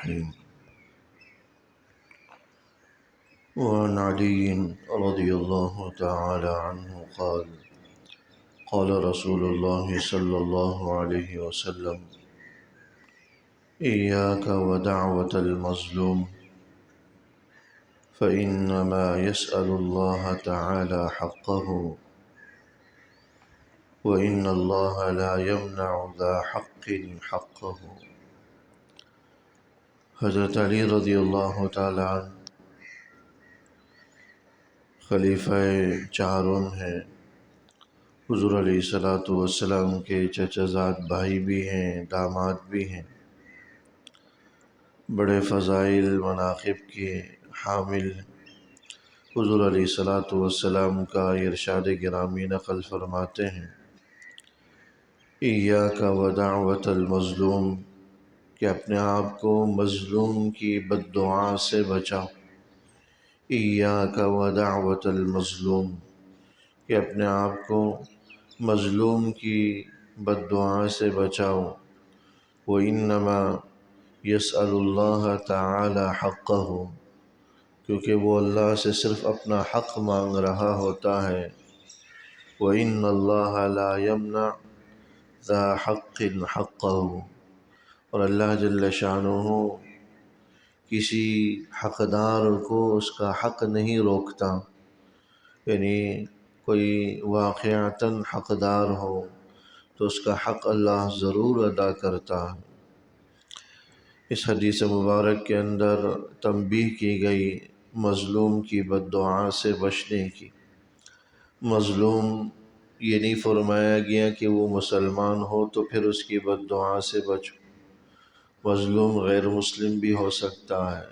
الرحيم. وعن علي رضي الله تعالى عنه قال قال رسول الله صلى الله عليه وسلم: إياك ودعوة المظلوم فإنما يسأل الله تعالى حقه وإن الله لا يمنع ذا حق حقه. حضرت علی رضی اللہ تعالیٰ عنہ خلیفہ چہارم ہیں، حضور علیہ السلام کے چچا زاد بھائی بھی ہیں، داماد بھی ہیں، بڑے فضائل مناقب کے حامل ہیں۔ حضور علیہ السلام کا ارشاد گرامی نقل فرماتے ہیں: ایاک ودعوۃ المظلوم، کہ اپنے آپ کو مظلوم کی بد دعا سے بچاؤ۔ ایاک ودعوۃ المظلوم، کہ اپنے آپ کو مظلوم کی بد دعا سے بچاؤ۔ وَإِنَّمَا يَسْأَلُ اللَّهَ تَعَالَى حَقَّهُ، کیونکہ وہ اللہ سے صرف اپنا حق مانگ رہا ہوتا ہے۔ وَإِنَّ اللَّهَ لَا يَمْنَعُ ذَا حَقٍّ حَقَّهُ، اور اللہ جل شانہ کسی حقدار کو اس کا حق نہیں روکتا، یعنی کوئی واقعتاً حقدار ہو تو اس کا حق اللہ ضرور ادا کرتا ہے۔ اس حدیث مبارک کے اندر تنبیہ کی گئی مظلوم کی بد دعا سے بچنے کی۔ مظلوم یہ نہیں فرمایا گیا کہ وہ مسلمان ہو تو پھر اس کی بد دعا سے بچو۔ مظلوم غیر مسلم بھی ہو سکتا ہے،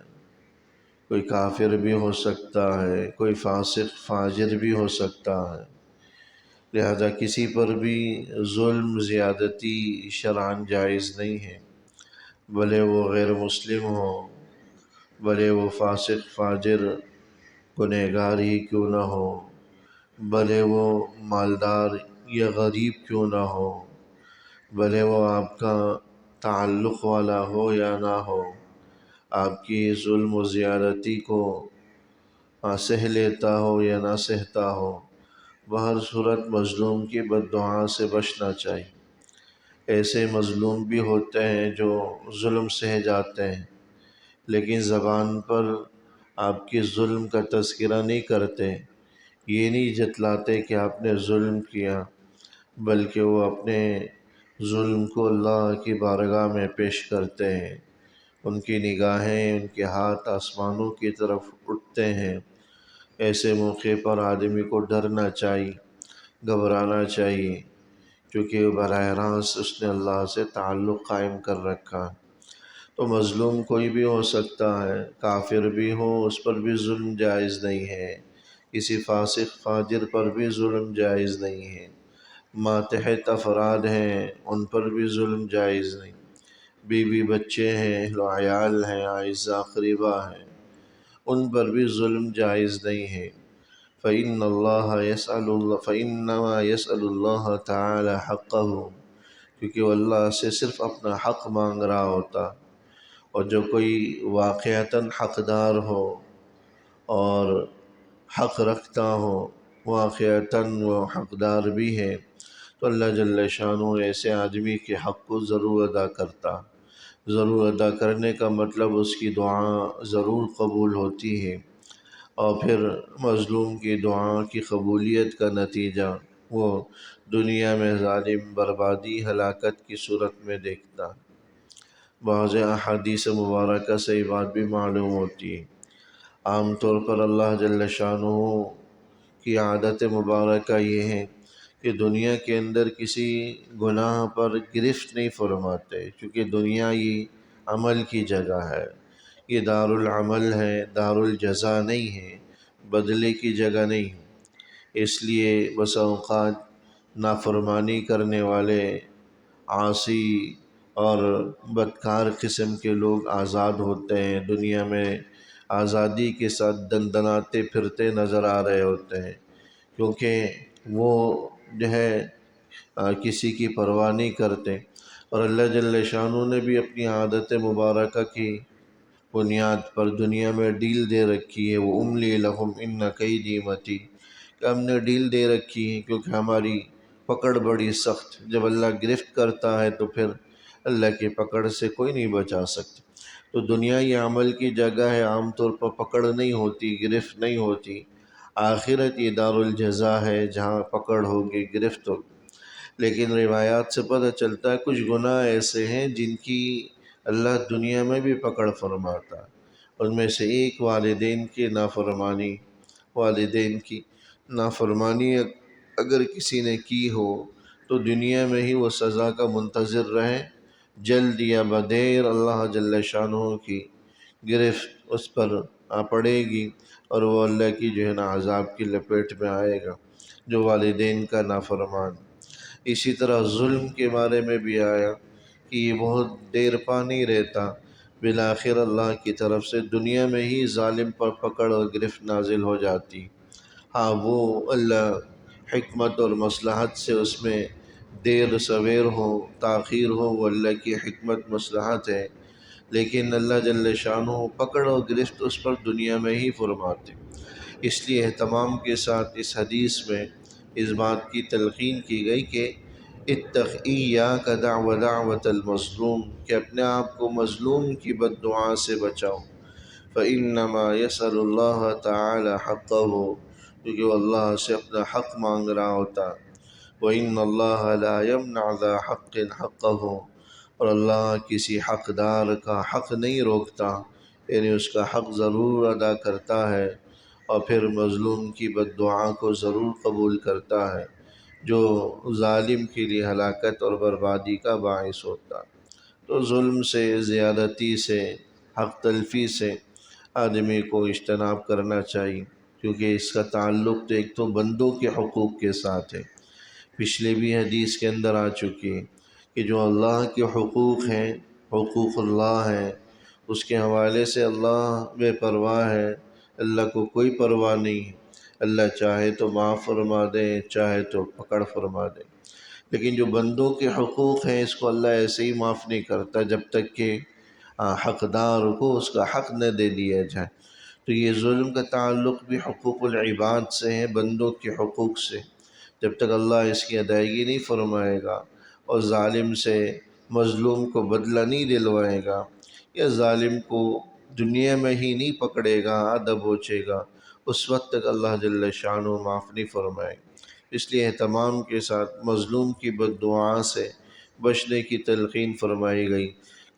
کوئی کافر بھی ہو سکتا ہے، کوئی فاسق فاجر بھی ہو سکتا ہے، لہذا کسی پر بھی ظلم زیادتی شرعاً جائز نہیں ہے، بھلے وہ غیر مسلم ہو، بھلے وہ فاسق فاجر گنہگار ہی کیوں نہ ہو، بھلے وہ مالدار یا غریب کیوں نہ ہو، بھلے وہ آپ کا تعلق والا ہو یا نہ ہو، آپ کی ظلم و زیادتی کو سہ لیتا ہو یا نہ سہتا ہو، بہر صورت مظلوم کی بد دعا سے بچنا چاہیے۔ ایسے مظلوم بھی ہوتے ہیں جو ظلم سہ جاتے ہیں، لیکن زبان پر آپ کی ظلم کا تذکرہ نہیں کرتے، یہ نہیں جتلاتے کہ آپ نے ظلم کیا، بلکہ وہ اپنے ظلم کو اللہ کی بارگاہ میں پیش کرتے ہیں۔ ان کی نگاہیں، ان کے ہاتھ آسمانوں کی طرف اٹھتے ہیں۔ ایسے موقع پر آدمی کو ڈرنا چاہیے، گھبرانا چاہیے، کیونکہ براہ راست اس نے اللہ سے تعلق قائم کر رکھا۔ تو مظلوم کوئی بھی ہو سکتا ہے، کافر بھی ہو اس پر بھی ظلم جائز نہیں ہے، کسی فاسق فاجر پر بھی ظلم جائز نہیں ہے، ماتحت افراد ہیں ان پر بھی ظلم جائز نہیں، بیوی بچے ہیں، اہل و عیال ہیں، اعزاء اقربا ہیں، ان پر بھی ظلم جائز نہیں ہے۔ فإنما يسأل اللہ تعالی حقہ، کیونکہ وہ اللہ سے صرف اپنا حق مانگ رہا ہوتا، اور جو کوئی واقعتاً حقدار ہو اور حق رکھتا ہو، واقعتاً وہ حقدار بھی ہے، تو اللہ جل شانہ ایسے آدمی کے حق کو ضرور ادا کرتا۔ ضرور ادا کرنے کا مطلب اس کی دعا ضرور قبول ہوتی ہے، اور پھر مظلوم کی دعا کی قبولیت کا نتیجہ وہ دنیا میں ظالم بربادی ہلاکت کی صورت میں دیکھتا۔ بعض احادیث مبارکہ سے یہ بات بھی معلوم ہوتی ہے۔ عام طور پر اللہ جل شانہ کی عادت مبارکہ یہ ہے کہ دنیا کے اندر کسی گناہ پر گرفت نہیں فرماتے، چونکہ دنیا یہ عمل کی جگہ ہے، یہ دار العمل ہے، دار الجزا نہیں ہے، بدلے کی جگہ نہیں ہے۔ اس لیے بس اوقات نافرمانی کرنے والے، عاصی اور بدکار قسم کے لوگ آزاد ہوتے ہیں، دنیا میں آزادی کے ساتھ دندناتے پھرتے نظر آ رہے ہوتے ہیں، کیونکہ وہ جو ہے کسی کی پرواہ نہیں کرتے۔ اور اللہ جل شانہ نے بھی اپنی عادت مبارکہ کی بنیاد پر دنیا میں ڈیل دے رکھی ہے، وہ املی لہم ان کیدی متین، کہ ہم نے ڈیل دے رکھی ہے کیونکہ ہماری پکڑ بڑی سخت، جب اللہ گرفت کرتا ہے تو پھر اللہ کی پکڑ سے کوئی نہیں بچا سکتا۔ تو دنیا یہ عمل کی جگہ ہے، عام طور پر پکڑ نہیں ہوتی، گرفت نہیں ہوتی۔ آخرت یہ دار الجزا ہے جہاں پکڑ ہوگی، گرفت ہوگی۔ لیکن روایات سے پتہ چلتا ہے کچھ گناہ ایسے ہیں جن کی اللہ دنیا میں بھی پکڑ فرماتا ہے۔ ان میں سے ایک والدین کی نافرمانی، والدین کی نافرمانی اگر کسی نے کی ہو تو دنیا میں ہی وہ سزا کا منتظر رہے، جلد یا بدیر اللہ جل شانہ کی گرفت اس پر آ پڑے گی اور وہ اللہ کی جو ہے نا عذاب کی لپیٹ میں آئے گا، جو والدین کا نافرمان۔ اسی طرح ظلم کے بارے میں بھی آیا کہ یہ بہت دیر پا نہیں رہتا، بالآخر اللہ کی طرف سے دنیا میں ہی ظالم پر پکڑ اور گرفت نازل ہو جاتی۔ ہاں وہ اللہ حکمت اور مصلحت سے اس میں دیر سویر ہو، تاخیر ہو، وہ اللہ کی حکمت مصلحت ہے، لیکن اللہ جل شانہ پکڑ اور گرفت اس پر دنیا میں ہی فرماتے۔ اس لیے اہتمام کے ساتھ اس حدیث میں اس بات کی تلقین کی گئی کہ اتق ایاک دعوت المظلوم، کہ اپنے آپ کو مظلوم کی بد دعا سے بچاؤ۔ فإنما يسأل اللہ تعالی حقہ، کیونکہ وہ اللہ سے اپنا حق مانگ رہا ہوتا۔ وإن اللہ لا يمنع ذا حق حقہ، اور اللہ کسی حقدار کا حق نہیں روکتا، یعنی اس کا حق ضرور ادا کرتا ہے، اور پھر مظلوم کی بد دعا کو ضرور قبول کرتا ہے، جو ظالم کے لیے ہلاکت اور بربادی کا باعث ہوتا۔ تو ظلم سے، زیادتی سے، حق تلفی سے آدمی کو اجتناب کرنا چاہیے، کیونکہ اس کا تعلق تو ایک تو بندوں کے حقوق کے ساتھ ہے، پچھلے بھی حدیث کے اندر آ چکی ہے کہ جو اللہ کے حقوق ہیں، حقوق اللہ ہیں، اس کے حوالے سے اللہ بے پرواہ ہے، اللہ کو کوئی پرواہ نہیں، اللہ چاہے تو معاف فرما دے، چاہے تو پکڑ فرما دے۔ لیکن جو بندوں کے حقوق ہیں اس کو اللہ ایسے ہی معاف نہیں کرتا جب تک کہ حقدار کو اس کا حق نہ دے دیا جائے۔ تو یہ ظلم کا تعلق بھی حقوق العباد سے ہے، بندوں کے حقوق سے۔ جب تک اللہ اس کی ادائیگی نہیں فرمائے گا اور ظالم سے مظلوم کو بدلہ نہیں دلوائے گا، یا ظالم کو دنیا میں ہی نہیں پکڑے گا، دبوچے گا، اس وقت تک اللہ جل شانہ معاف نہیں فرمائے گا۔ اس لیے اہتمام کے ساتھ مظلوم کی بد دعا سے بچنے کی تلقین فرمائی گئی،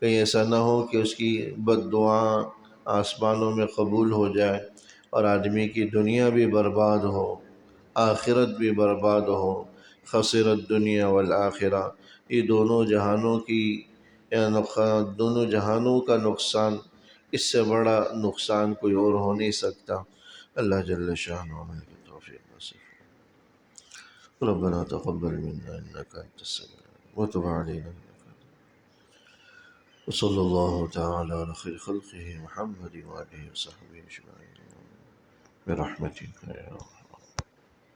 کہیں ایسا نہ ہو کہ اس کی بد دعا آسمانوں میں قبول ہو جائے اور آدمی کی دنیا بھی برباد ہو، آخرت بھی برباد ہو۔ خسرت دنیا والآخرہ، یہ دونوں جہانوں کی دونوں جہانوں کا نقصان، اس سے بڑا نقصان کوئی اور ہو نہیں سکتا۔ اللہ جل شانہ عمل کی توفیق نصیب۔ ربنا تقبل منا انك انت السميع العليم وتب علينا انك وصلى الله تعالى على خير خلقه محمد وآله وصحبه أجمعين برحمتك يا رب۔